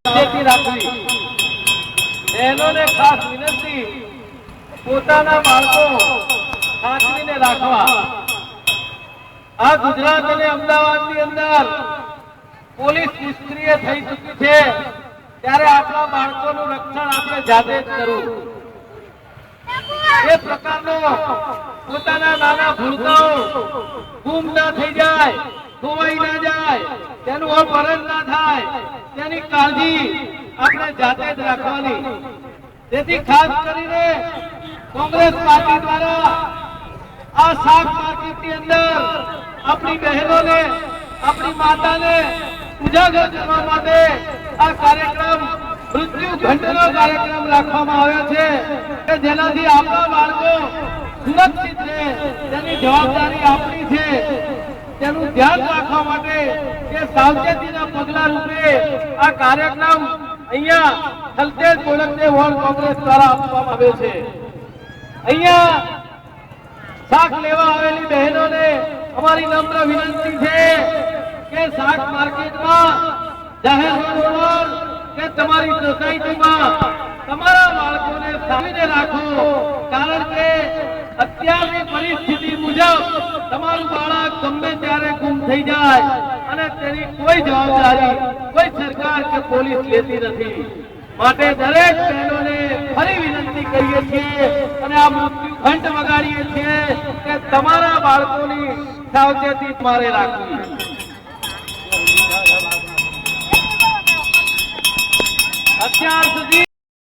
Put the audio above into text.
સાવચેતી રાખવી। બહેનોને ખાસ વિનંતી, પોતાના બાળકો સાચવીને રાખવા। આ ગુજરાત અને અમદાવાદની અંદર પોલીસ નિષ્ક્રિય થઈ ચૂકી છે, ત્યારે આપણા બાળકોનું રક્ષણ આપણે જાતે જ કરવું। એ પ્રકારનો પોતાના નાના ભૂલકાઓ ગુમ ના થઈ જાય, ખોવાઈ ના જાય, તેનું અપહરણ ના થાય, તેની કાળજી આપણે જાતે જ રાખવાની। તેથી ખાસ કરીને કોંગ્રેસ પાર્ટી દ્વારા આ શાક માર્કેટની અંદર આપણી બહેનોને, આપણી માતાને ઉજાગર કરવા માટે આ કાર્યક્રમ મૃત્યુ ઘંટનો કાર્યક્રમ રાખવામાં આવ્યો છે કે જેનાથી આપણા બાળકો સુરક્ષિત રહે, તેની જવાબદારી આપણી છે। તેનું ધ્યાન રાખવા માટે કે સાવચેતીના પગલા રૂપે આ કાર્યક્રમ અહીંયા થલતેજ બોડકદેવ વોર્ડ કોંગ્રેસ દ્વારા આપવામાં આવ્યો છે। અહીંયા શાક લેવા આવેલી બહેનોને અમારી નમ્ર વિનંતી છે કે શાક માર્કેટમાં, જાહેર રોડ પર કે તમારી સોસાયટીમાં તમારા બાળકોને સાચવીને રાખો, કારણ કે અત્યારની પરિસ્થિતિ મુજબ તમારું બાળક ગમે ત્યારે ગુમ થઈ જાય અને તેની કોઈ જવાબદારી કોઈ સરકાર કે પોલીસ લેતી નથી। માટે દરેક બહેનોને ફરી વિનંતી કરીએ છીએ અને આ મૃત્યુ ઘંટ વગાડીએ છીએ કે તમારા બાળકોની સાવચેતી તમારે રાખવી। અત્યાર સુધી